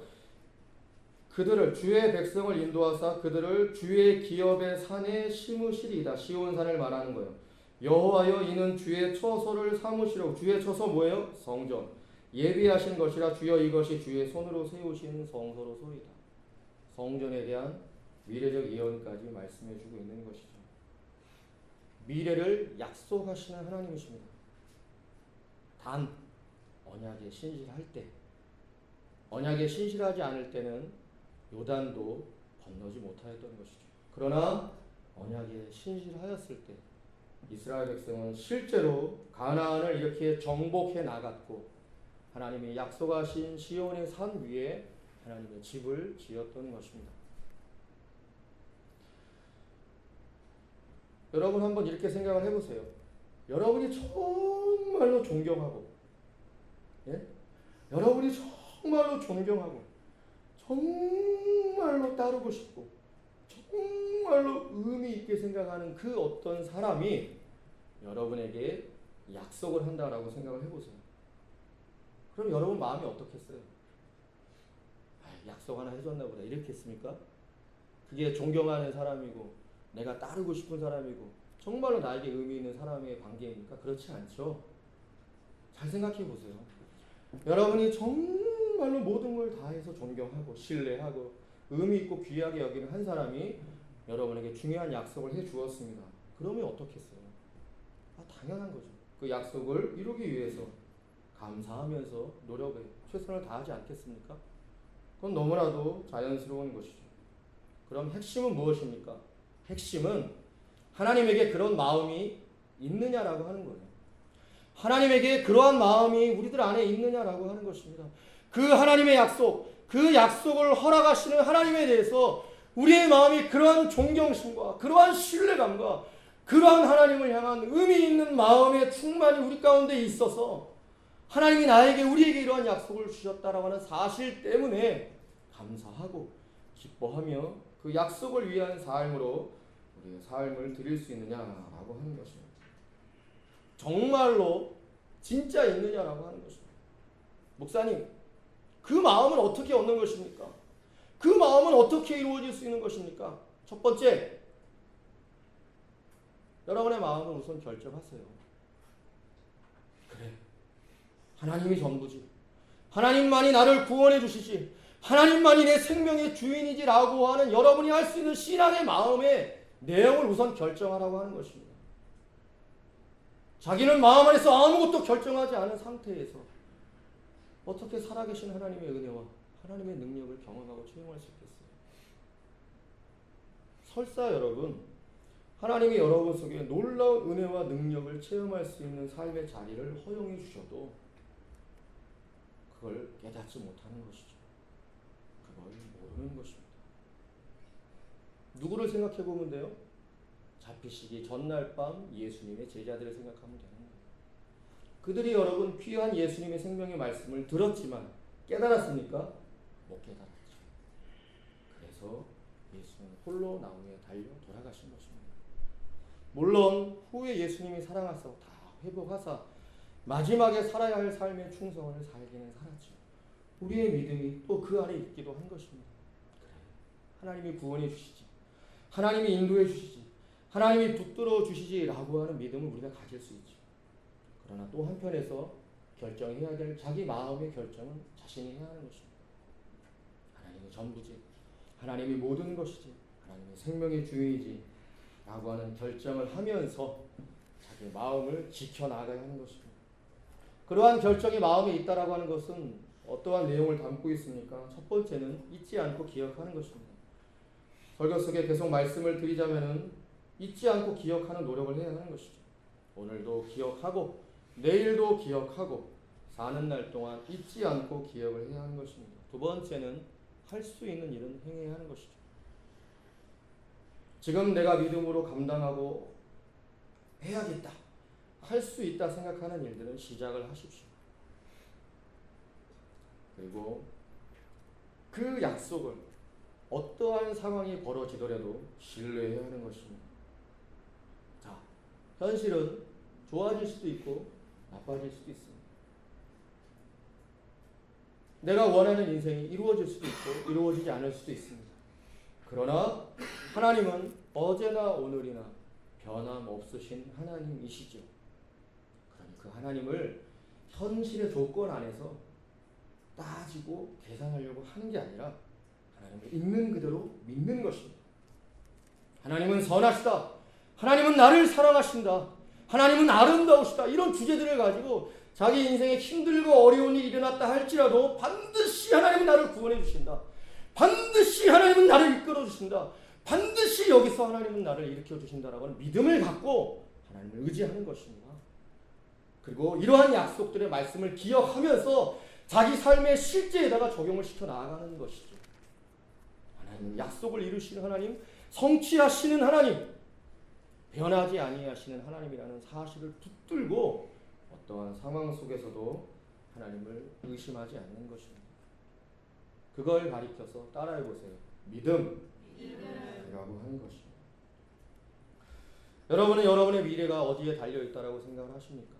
그들을 주의 백성을 인도하사 그들을 주의 기업의 산에 심으시리이다. 시온산을 말하는 거예요. 여호와여 이는 주의 처소를 삼으시려고. 주의 처소 뭐예요? 성전. 예비하신 것이라 주여 이것이 주의 손으로 세우신 성소로소이다. 성전에 대한 미래적 예언까지 말씀해주고 있는 것이죠. 미래를 약속하시는 하나님이십니다. 단 언약에 신실할 때, 언약에 신실하지 않을 때는 요단도 건너지 못하였던 것이죠. 그러나 언약에 신실하였을 때 이스라엘 백성은 실제로 가나안을 이렇게 정복해 나갔고 하나님이 약속하신 시온의 산 위에 하나님의 집을 지었던 것입니다. 여러분 한번 이렇게 생각을 해보세요. 여러분이 정말로 존경하고, 예? 여러분이 정말로 존경하고, 정말로 따르고 싶고, 정말로 의미 있게 생각하는 그 어떤 사람이 여러분에게 약속을 한다라고 생각을 해보세요. 그럼 여러분 마음이 어떻겠어요? 약속 하나 해줬나 보다 이렇게 했습니까? 그게 존경하는 사람이고 내가 따르고 싶은 사람이고 정말로 나에게 의미 있는 사람의 관계입니까? 그렇지 않죠. 잘 생각해 보세요. 여러분이 정말로 모든 걸 다해서 존경하고 신뢰하고 의미 있고 귀하게 여기는 한 사람이 여러분에게 중요한 약속을 해 주었습니다. 그러면 어떻겠어요? 당연한 거죠. 그 약속을 이루기 위해서 감사하면서 노력에 최선을 다하지 않겠습니까? 그건 너무나도 자연스러운 것이죠. 그럼 핵심은 무엇입니까? 핵심은 하나님에게 그런 마음이 있느냐라고 하는 거예요. 하나님에게 그러한 마음이 우리들 안에 있느냐라고 하는 것입니다. 그 하나님의 약속, 그 약속을 허락하시는 하나님에 대해서 우리의 마음이 그러한 존경심과 그러한 신뢰감과 그러한 하나님을 향한 의미 있는 마음의 충만이 우리 가운데 있어서 하나님이 나에게 우리에게 이러한 약속을 주셨다라고 하는 사실 때문에 감사하고 기뻐하며 그 약속을 위한 삶으로 우리의 삶을 드릴 수 있느냐라고 하는 것입니다. 정말로 진짜 있느냐라고 하는 것입니다. 목사님, 그 마음은 어떻게 얻는 것입니까? 그 마음은 어떻게 이루어질 수 있는 것입니까? 첫 번째, 여러분의 마음은 우선 결정하세요. 그래, 하나님이 전부지. 하나님만이 나를 구원해 주시지. 하나님만이 내 생명의 주인이지 라고 하는 여러분이 할 수 있는 신앙의 마음의 내용을 우선 결정하라고 하는 것입니다. 자기는 마음 안에서 아무것도 결정하지 않은 상태에서 어떻게 살아계신 하나님의 은혜와 하나님의 능력을 경험하고 체험할 수 있겠어요? 설사 여러분, 하나님이 여러분 속에 놀라운 은혜와 능력을 체험할 수 있는 삶의 자리를 허용해 주셔도 그걸 깨닫지 못하는 것이죠. 그걸 모르는 것입니다. 누구를 생각해 보면 돼요? 잡히시기 전날 밤 예수님의 제자들을 생각하면 되는 거예요. 그들이 여러분 귀한 예수님의 생명의 말씀을 들었지만 깨달았습니까? 못 깨달았죠. 그래서 예수는 홀로 나무에 달려 돌아가신 것입니다. 물론 후에 예수님이 살아나서 다 회복하사 마지막에 살아야 할 삶의 충성을 살기는 살았죠. 우리의 믿음이 또 그 안에 있기도 한 것입니다. 그래, 하나님이 구원해 주시지, 하나님이 인도해 주시지, 하나님이 붙들어 주시지 라고 하는 믿음을 우리가 가질 수 있죠. 그러나 또 한편에서 결정해야 될 자기 마음의 결정은 자신이 해야 하는 것입니다. 하나님이 전부지, 하나님이 모든 것이지, 하나님이 생명의 주인이지 라고 하는 결정을 하면서 자기 마음을 지켜나가야 하는 것입니다. 그러한 결정이 마음에 있다라고 하는 것은 어떠한 내용을 담고 있습니까? 첫 번째는 잊지 않고 기억하는 것입니다. 설교 속에 계속 말씀을 드리자면은 잊지 않고 기억하는 노력을 해야 하는 것이죠. 오늘도 기억하고 내일도 기억하고 사는 날 동안 잊지 않고 기억을 해야 하는 것입니다. 두 번째는 할 수 있는 일은 행해야 하는 것이죠. 지금 내가 믿음으로 감당하고 해야겠다, 할 수 있다 생각하는 일들은 시작을 하십시오. 그리고 그 약속을 어떠한 상황이 벌어지더라도 신뢰해야 하는 것입니다. 자, 현실은 좋아질 수도 있고 나빠질 수도 있습니다. 내가 원하는 인생이 이루어질 수도 있고 이루어지지 않을 수도 있습니다. 그러나 하나님은 어제나 오늘이나 변함없으신 하나님이시죠. 그러니 그 하나님을 현실의 조건 안에서 따지고 계산하려고 하는 게 아니라 하나님을 있는 그대로 믿는 것입니다. 하나님은 선하시다. 하나님은 나를 사랑하신다. 하나님은 아름다우시다. 이런 주제들을 가지고 자기 인생에 힘들고 어려운 일이 일어났다 할지라도 반드시 하나님은 나를 구원해 주신다. 반드시 하나님은 나를 이끌어 주신다. 반드시 여기서 하나님은 나를 일으켜 주신다라고 하는 믿음을 갖고 하나님을 의지하는 것입니다. 그리고 이러한 약속들의 말씀을 기억하면서 자기 삶의 실제에다가 적용을 시켜 나아가는 것이죠. 하나님은 약속을 이루시는 하나님, 성취하시는 하나님, 변하지 아니하시는 하나님이라는 사실을 붙들고 어떠한 상황 속에서도 하나님을 의심하지 않는 것입니다. 그걸 가리켜서 따라해 보세요. 믿음이라고 하는 것입니다. 여러분은 여러분의 미래가 어디에 달려 있다라고 생각을 하십니까?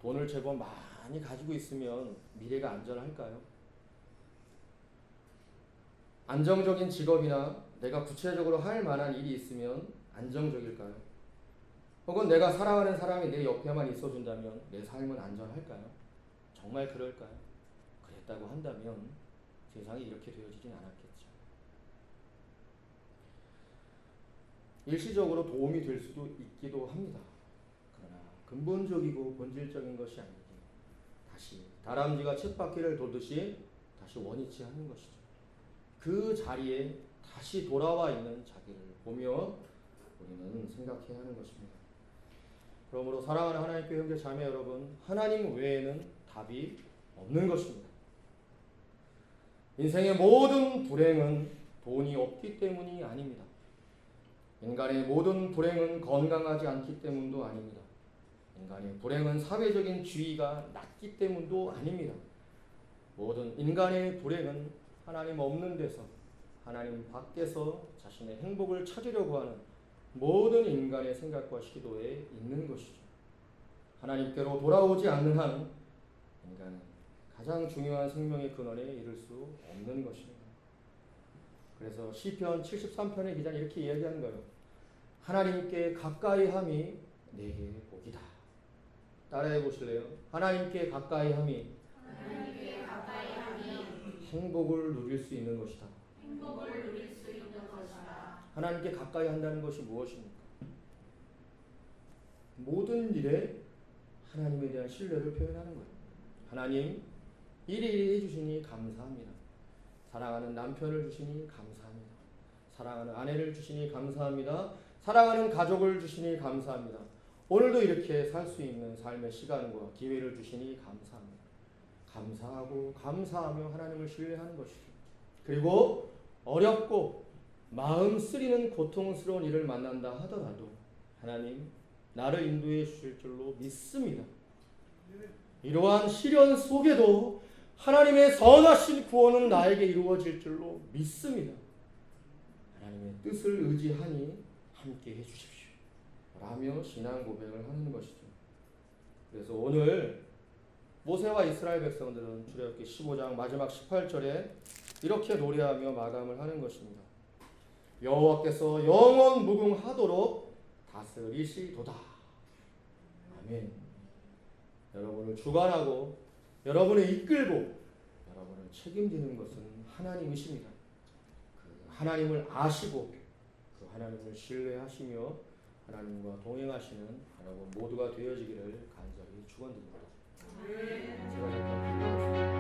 돈을 제법 많이 가지고 있으면 미래가 안전할까요? 안정적인 직업이나 내가 구체적으로 할 만한 일이 있으면 안정적일까요? 혹은 내가 사랑하는 사람이 내 옆에만 있어준다면 내 삶은 안전할까요? 정말 그럴까요? 그랬다고 한다면 세상이 이렇게 되어지진 않았겠죠. 일시적으로 도움이 될 수도 있기도 합니다. 그러나 근본적이고 본질적인 것이 아니기 다시 다람쥐가 쳇바퀴를 돌듯이 다시 원위치 하는 것이죠. 그 자리에 다시 돌아와 있는 자기를 보며 우리는 생각해야 하는 것입니다. 그러므로 사랑하는 하나님께 형제 자매 여러분, 하나님 외에는 답이 없는 것입니다. 인생의 모든 불행은 돈이 없기 때문이 아닙니다. 인간의 모든 불행은 건강하지 않기 때문도 아닙니다. 인간의 불행은 사회적인 지위가 낮기 때문도 아닙니다. 모든 인간의 불행은 하나님 없는 데서, 하나님 밖에서 자신의 행복을 찾으려고 하는 모든 인간의 생각과 시도에 있는 것이죠. 하나님께로 돌아오지 않는 한 인간은 가장 중요한 생명의 근원에 이를 수 없는 것입니다. 그래서 시편 73편의 기자는 이렇게 이야기하는 거예요. 하나님께 가까이함이 내게 복이다. 따라해 보실래요? 하나님께 가까이함이 행복을 누릴 수 있는 것이다. 하나님께 가까이 한다는 것이 무엇입니까? 모든 일에 하나님에 대한 신뢰를 표현하는 거예요. 하나님, 이리 해주시니 감사합니다. 사랑하는 남편을 주시니 감사합니다. 사랑하는 아내를 주시니 감사합니다. 사랑하는 가족을 주시니 감사합니다. 오늘도 이렇게 살 수 있는 삶의 시간과 기회를 주시니 감사합니다. 감사하고 감사하며 하나님을 신뢰하는 것이죠. 그리고 어렵고 마음 쓰리는 고통스러운 일을 만난다 하더라도 하나님 나를 인도해 주실 줄로 믿습니다. 이러한 시련 속에도 하나님의 선하신 구원은 나에게 이루어질 줄로 믿습니다. 하나님의 뜻을 의지하니 함께 해주십시오 라며 신앙 고백을 하는 것이죠. 그래서 오늘 모세와 이스라엘 백성들은 출애굽기 15장 마지막 18절에 이렇게 노래하며 마감을 하는 것입니다. 여호와께서 영원 무궁하도록 다스리시도다. 아멘. 여러분을 주관하고 여러분을 이끌고 여러분을 책임지는 것은 하나님이십니다. 그 하나님을 아시고 그 하나님을 신뢰하시며 하나님과 동행하시는 여러분 모두가 되어지기를 간절히 축원드립니다. 제가 잠깐